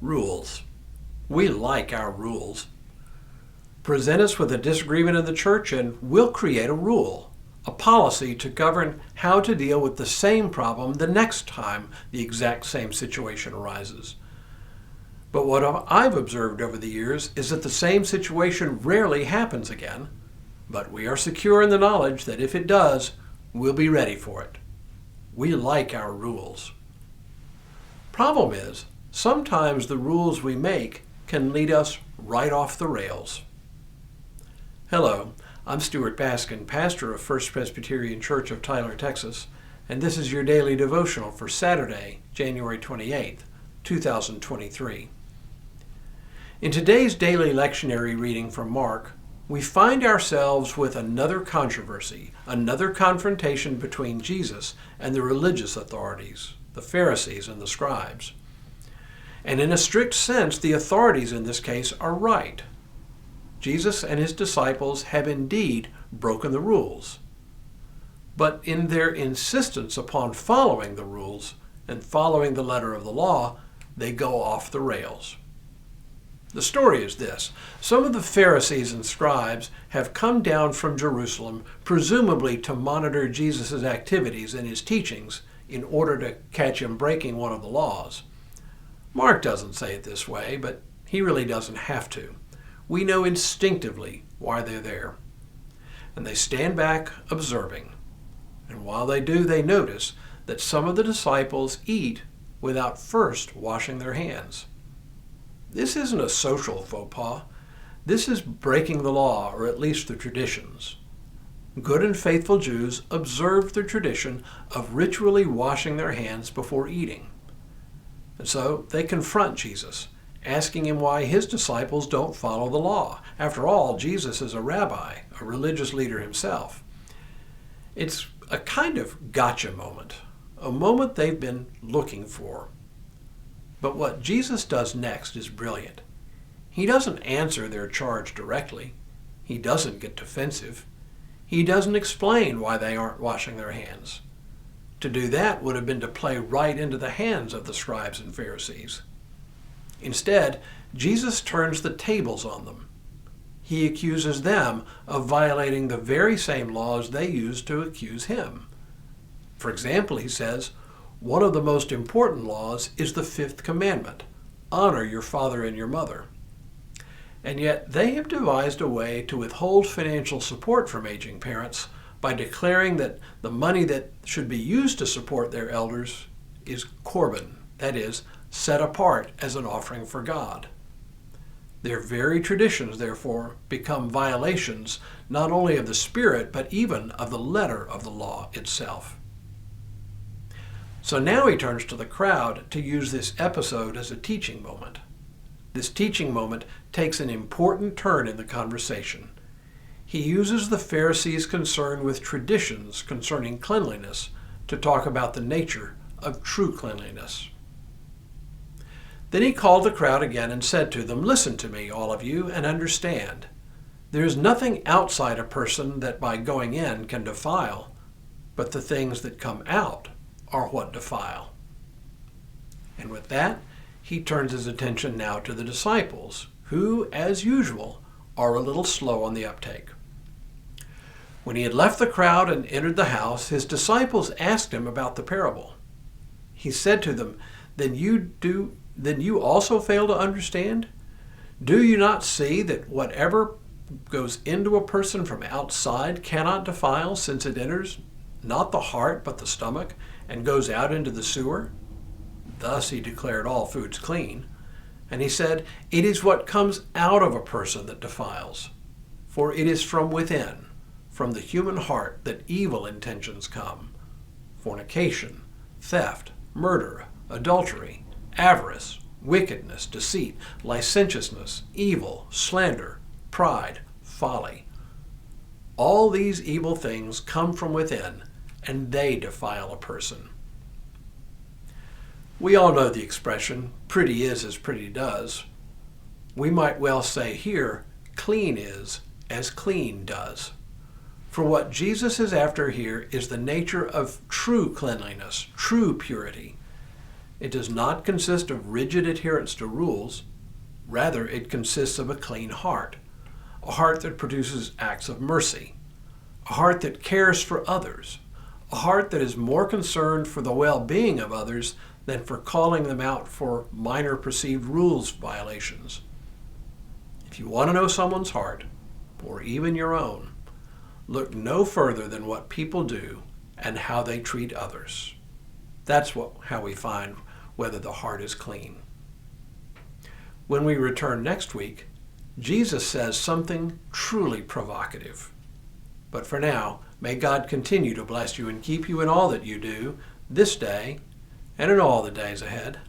Rules. We like our rules. Present us with a disagreement in the church and we'll create a rule, a policy to govern how to deal with the same problem the next time the exact same situation arises. But what I've observed over the years is that the same situation rarely happens again, but we are secure in the knowledge that if it does, we'll be ready for it. We like our rules. Problem is, sometimes the rules we make can lead us right off the rails. Hello, I'm Stuart Baskin, pastor of First Presbyterian Church of Tyler, Texas, and this is your daily devotional for Saturday, January 28th, 2023. In today's daily lectionary reading from Mark, we find ourselves with another controversy, another confrontation between Jesus and the religious authorities, the Pharisees and the scribes. And in a strict sense, the authorities in this case are right. Jesus and his disciples have indeed broken the rules. But in their insistence upon following the rules and following the letter of the law, they go off the rails. The story is this. Some of the Pharisees and scribes have come down from Jerusalem, presumably to monitor Jesus' activities and his teachings in order to catch him breaking one of the laws. Mark doesn't say it this way, but he really doesn't have to. We know instinctively why they're there. And they stand back observing. And while they do, they notice that some of the disciples eat without first washing their hands. This isn't a social faux pas. This is breaking the law, or at least the traditions. Good and faithful Jews observed the tradition of ritually washing their hands before eating. And so they confront Jesus, asking him why his disciples don't follow the law. After all, Jesus is a rabbi, a religious leader himself. It's a kind of gotcha moment, a moment they've been looking for. But what Jesus does next is brilliant. He doesn't answer their charge directly. He doesn't get defensive. He doesn't explain why they aren't washing their hands. To do that would have been to play right into the hands of the scribes and Pharisees. Instead, Jesus turns the tables on them. He accuses them of violating the very same laws they used to accuse him. For example, he says, one of the most important laws is the fifth commandment, honor your father and your mother. And yet they have devised a way to withhold financial support from aging parents by declaring that the money that should be used to support their elders is korban, that is, set apart as an offering for God. Their very traditions, therefore, become violations not only of the spirit, but even of the letter of the law itself. So now he turns to the crowd to use this episode as a teaching moment. This teaching moment takes an important turn in the conversation. He uses the Pharisees' concern with traditions concerning cleanliness to talk about the nature of true cleanliness. Then he called the crowd again and said to them, "Listen to me, all of you, and understand. There is nothing outside a person that by going in can defile, but the things that come out are what defile." And with that, he turns his attention now to the disciples, who, as usual, are a little slow on the uptake. When he had left the crowd and entered the house, his disciples asked him about the parable. He said to them, Then you also fail to understand? Do you not see that whatever goes into a person from outside cannot defile, since it enters not the heart but the stomach, and goes out into the sewer? Thus he declared all foods clean. And he said, It is what comes out of a person that defiles. For it is from within, from the human heart, that evil intentions come: fornication, theft, murder, adultery, avarice, wickedness, deceit, licentiousness, evil, slander, pride, folly. All these evil things come from within, and they defile a person. We all know the expression, pretty is as pretty does. We might well say here, clean is as clean does. For what Jesus is after here is the nature of true cleanliness, true purity. It does not consist of rigid adherence to rules. Rather, it consists of a clean heart, a heart that produces acts of mercy, a heart that cares for others, a heart that is more concerned for the well-being of others than for calling them out for minor perceived rules violations. If you want to know someone's heart, or even your own, look no further than what people do and how they treat others. That's how we find whether the heart is clean. When we return next week, Jesus says something truly provocative. But for now, may God continue to bless you and keep you in all that you do this day and in all the days ahead.